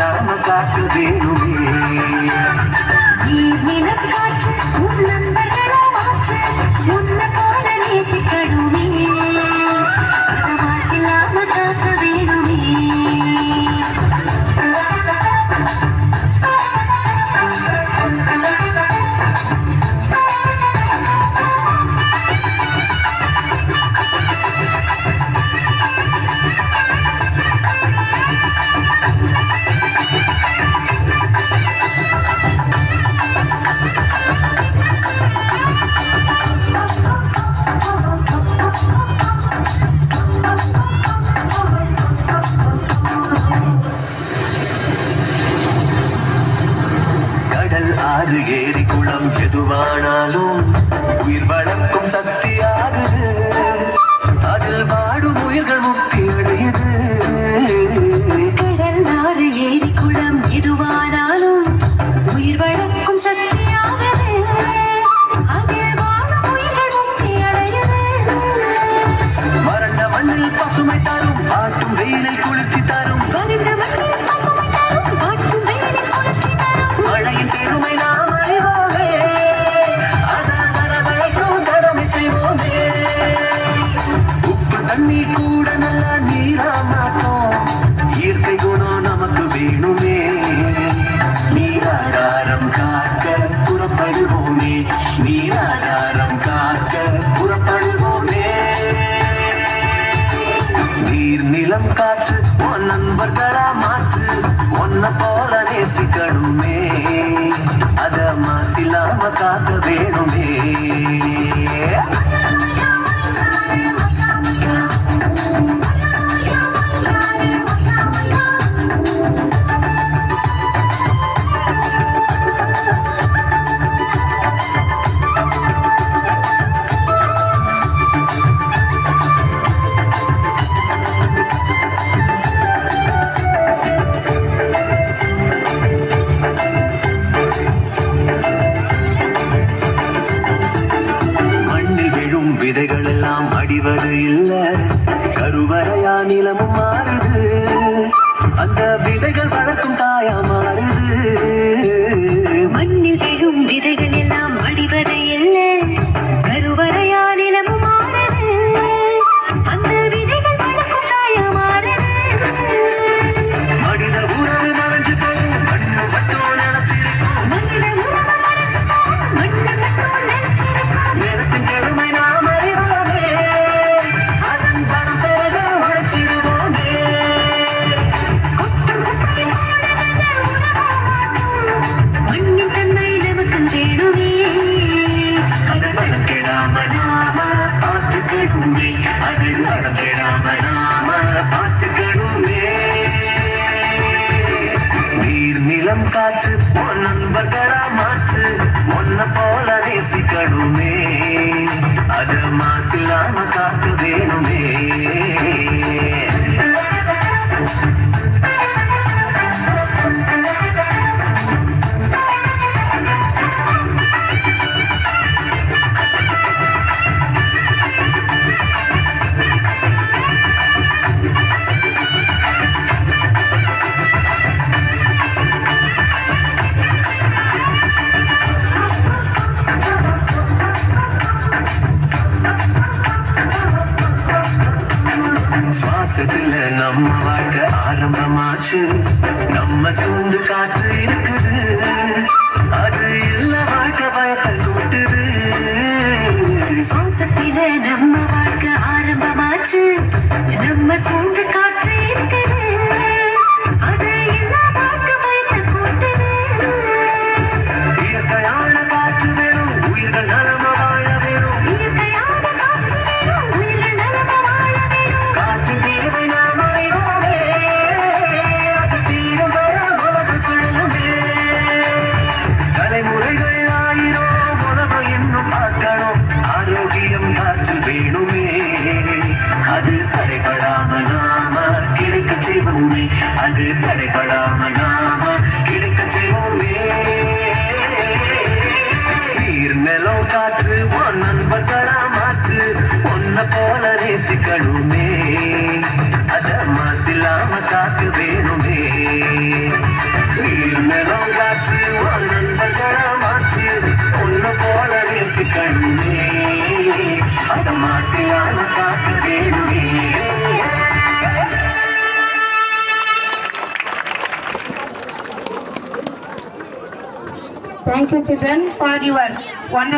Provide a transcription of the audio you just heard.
மாசில்லாம காக்க வேணுமே. நிலக்காற்று உன் நண்பர்களா மாற்று உன்ன போல நேசிக்கணுமே. மாசில்லாம காக்க வேணுமே. ஆறு ஏரி குளம் எதுவானாலும் உயிர் வளர்க்கும் சக்தியாகுது. அதில் வாடும் உயிர்கள் முக்தி அடையுது. கடல் ஆறு ஏரி குளம் எதுவானாலும் உயிர் வளர்க்கும் சக்தியாகுது. அதில் வாடும் உயிர்கள் முக்தி அடையுது. வறண்ட மண்ணில் பசுமை தரும் ஆட்டும் வெயிலில் குளிர்ச்சி தரும். வறண்ட மண்ணில் பசுமை தரும் ஆட்டும் வெயிலில் குளிர்ச்சி தரும். மழையின் பெருமை நாம் அறிவோமே. அதான் வரவழைக்கும் கடமை செய்வோமே. உப்பு தண்ணி கூட நல்ல நீரா மாட்டோம். இயற்கை குணம் நமக்கு வேணுமே. நீராதாரம் காக்க புறப்படுவோமே. நீராதாரம் காக்க புறப்படுவோமே. நீர் நிலம் காற்று உன் நண்பர்களா மாற்று உன்ன போல நேசிக்கணுமே. அத மாசில்லாம காக்க வேணுமே. விதைகள் எல்லாம் அடிவது இல்ல. கருவறையா நிலமும் மாறுது. அந்த விதைகள் வளர்க்கும் தாயா மாறுது. மண்ணில் விழும் விதைகள் எல்லாம் அடிவது இல்ல. கருவறையா நிலமும் மாறுது. அந்த விதைகள் வளர்க்கும் தாயா மாறுது. மனித உறவு மறைஞ்சு போகும் மண்ணு மட்டும் நினைச்சிருக்கும். மனித உறவு மறைஞ்சு போகும் மண்ணு மட்டும் நினைச்சிருக்கும். நேரத்தின் பெருமை நாம் அறிவோமே. அதன் பணம் பெருக உழைச்சிடுவோமே. கொட்டும் குப்பை போல நல்ல உறவா மாட்டோம். மண்ணின் தன்மை நமக்கு வேணுமே. அது மனம் கெடாம நாம பார்த்துக்கணுமே. அது மனம் கெடாம நாம பார்த்துக்கணுமே. நீர் நிலம் காற்று உன் நண்பர்களா மாற்று உன்ன போல நேசிக்கணுமே. அத மாசில்லாம காக்க வேணுமே. சுவாசத்துல நம்ம வாழ்க்கை ஆரம்பமாச்சு. நம்ம சூழ்ந்து காற்று இருக்குது. அது இல்ல வாழ்க்கை பயத்தை கூட்டுது. சுவாசத்தில நம்ம வாழ்க்கை ஆரம்பமாச்சு. நம்ம சூழ்ந்து காற்று இருக்குது. அது எல்லா வாழ்க்கை பயத்தை கூட்டுது. இயற்கையான காற்று வேணும் உயிர்கள் நலம வாழ வேணும். இயற்கையான காற்று வேணும் உயிர்கள் நலமா வாழ வேணும். காற்று தேவை நாம் அறிவோமே. அது தீரும் வர உலக சுழலுமே. தலைமுறைகள் ஆயிரம் உணவு இன்னும் பார்க்கணும். ஆரோக்கியம் காற்றில் வேணுமே. அது தடைபடாம நாம கிடைக்க செய்வோமே. அது தடைபடாம நாம கிடைக்க செய்வோமே. நீர் நிலம் காற்று உன் நண்பர்களா மாற்று உன்ன போல நேசிக்கணுமே. அத மாசில்லாம காக்க வேணுமே. நம்ம காத்து வேணுமே. Thank you children for your wonderful